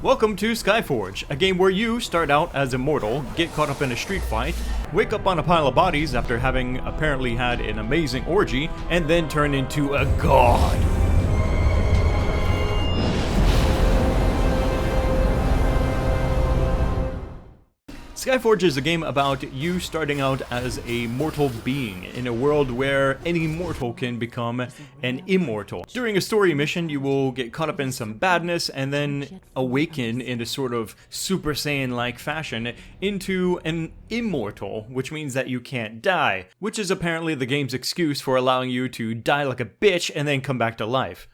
Welcome to Skyforge, a game where you start out as immortal, get caught up in a street fight, wake up on a pile of bodies after having apparently had an amazing orgy, and then turn into a god. Skyforge is a game about you starting out as a mortal being in a world where any mortal can become an immortal. During a story mission, you will get caught up in some badness and then awaken in a sort of Super Saiyan-like fashion into an immortal, which means that you can't die, which is apparently the game's excuse for allowing you to die like a bitch and then come back to life.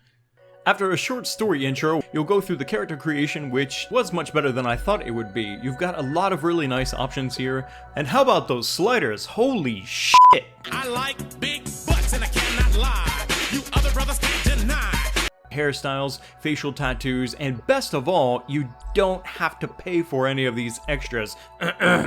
After a short story intro, you'll go through the character creation, which was much better than I thought it would be. You've got a lot of really nice options here. And how about those sliders? Holy shit! I like big butts and I cannot lie. You other brothers can't deny. Hairstyles, facial tattoos, and best of all, you don't have to pay for any of these extras.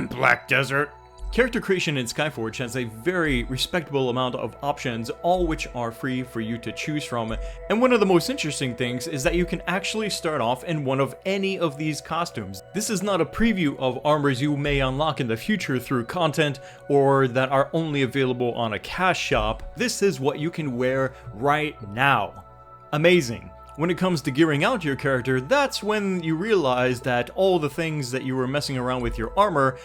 Black Desert. Character creation in Skyforge has a very respectable amount of options, all which are free for you to choose from. And one of the most interesting things is that you can actually start off in one of any of these costumes. This is not a preview of armors you may unlock in the future through content or that are only available on a cash shop. This is what you can wear right now. Amazing. When it comes to gearing out your character, that's when you realize that all the things that you were messing around with your armor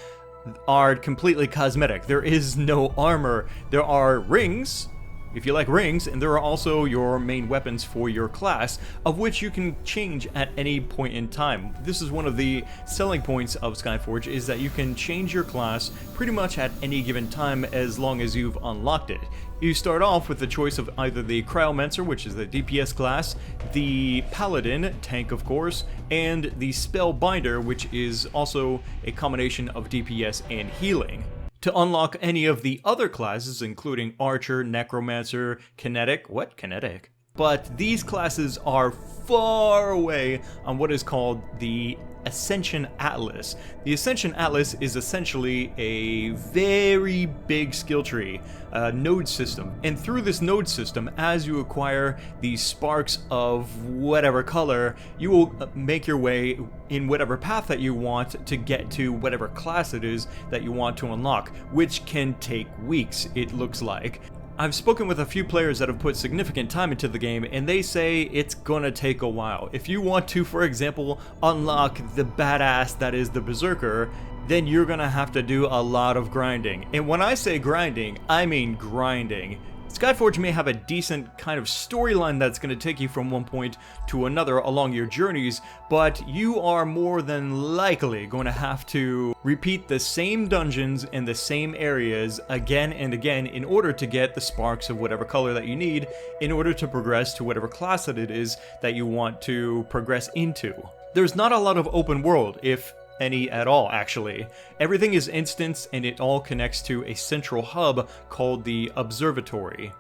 are completely cosmetic. There is no armor. There are rings, if you like rings, and there are also your main weapons for your class, of which you can change at any point in time. This is one of the selling points of Skyforge, is that you can change your class pretty much at any given time as long as you've unlocked it. You start off with the choice of either the Cryomancer, which is the DPS class, the Paladin, tank of course, and the Spellbinder, which is also a combination of DPS and healing. To unlock any of the other classes, including Archer, Necromancer, Kinetic, Kinetic? But these classes are far away on what is called the Ascension Atlas. The Ascension Atlas is essentially a very big skill tree, a node system. And through this node system, as you acquire these sparks of whatever color, you will make your way in whatever path that you want to get to whatever class it is that you want to unlock, which can take weeks, it looks like. I've spoken with a few players that have put significant time into the game, and they say it's gonna take a while. If you want to, for example, unlock the badass that is the Berserker, then you're gonna have to do a lot of grinding. And when I say grinding, I mean grinding. Skyforge may have a decent kind of storyline that's going to take you from one point to another along your journeys, but you are more than likely going to have to repeat the same dungeons in the same areas again and again in order to get the sparks of whatever color that you need in order to progress to whatever class that it is that you want to progress into. There's not a lot of open world, if any at all, actually. Everything is instanced and it all connects to a central hub called the Observatory.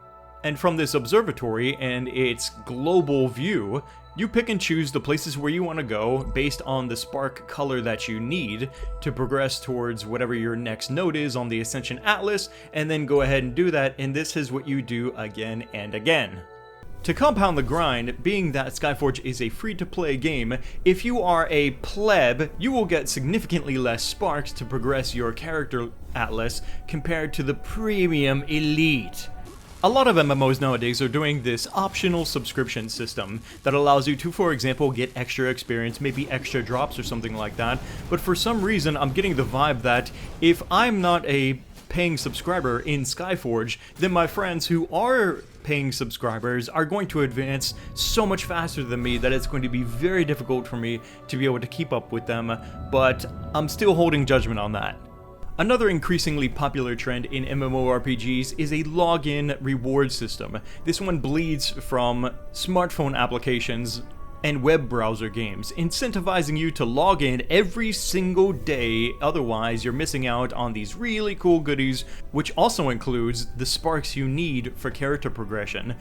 And from this observatory and its global view, you pick and choose the places where you want to go based on the spark color that you need to progress towards whatever your next node is on the Ascension Atlas, and then go ahead and do that, and this is what you do again and again. To compound the grind, being that Skyforge is a free-to-play game, if you are a pleb, you will get significantly less sparks to progress your character atlas compared to the premium elite. A lot of MMOs nowadays are doing this optional subscription system that allows you to, for example, get extra experience, maybe extra drops or something like that, but for some reason I'm getting the vibe that if I'm not a paying subscriber in Skyforge, then my friends who are paying subscribers are going to advance so much faster than me that it's going to be very difficult for me to be able to keep up with them, but I'm still holding judgment on that. Another increasingly popular trend in MMORPGs is a login reward system. This one bleeds from smartphone applications and web browser games, incentivizing you to log in every single day, otherwise you're missing out on these really cool goodies, which also includes the sparks you need for character progression.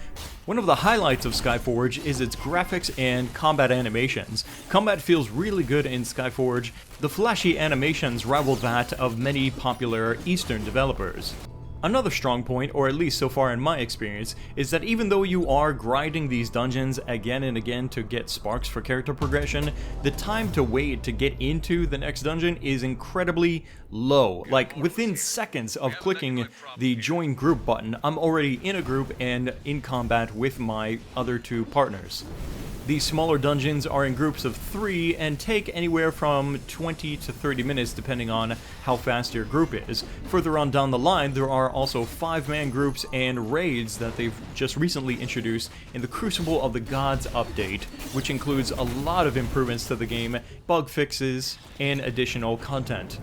One of the highlights of Skyforge is its graphics and combat animations. Combat feels really good in Skyforge. The flashy animations rival that of many popular Eastern developers. Another strong point, or at least so far in my experience, is that even though you are grinding these dungeons again and again to get sparks for character progression, the time to wait to get into the next dungeon is incredibly low. Like, within seconds of clicking the join group button, I'm already in a group and in combat with my other 2 partners. These smaller dungeons are in groups of 3 and take anywhere from 20 to 30 minutes depending on how fast your group is. Further on down the line, there are also 5-man groups and raids that they've just recently introduced in the Crucible of the Gods update, which includes a lot of improvements to the game, bug fixes, and additional content.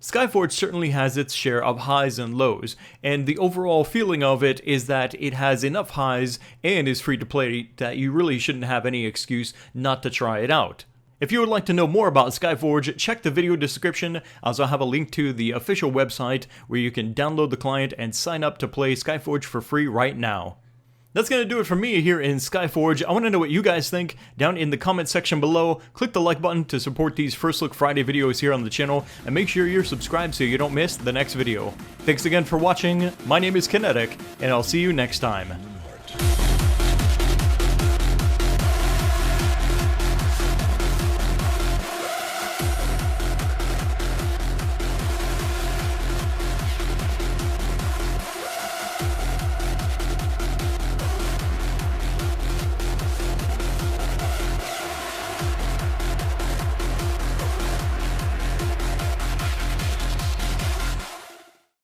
Skyforge certainly has its share of highs and lows, and the overall feeling of it is that it has enough highs and is free to play that you really shouldn't have any excuse not to try it out. If you would like to know more about Skyforge, check the video description. I also have a link to the official website where you can download the client and sign up to play Skyforge for free right now. That's going to do it for me here in Skyforge. I want to know what you guys think down in the comment section below. Click the like button to support these First Look Friday videos here on the channel, and make sure you're subscribed so you don't miss the next video. Thanks again for watching. My name is Kinetic, and I'll see you next time.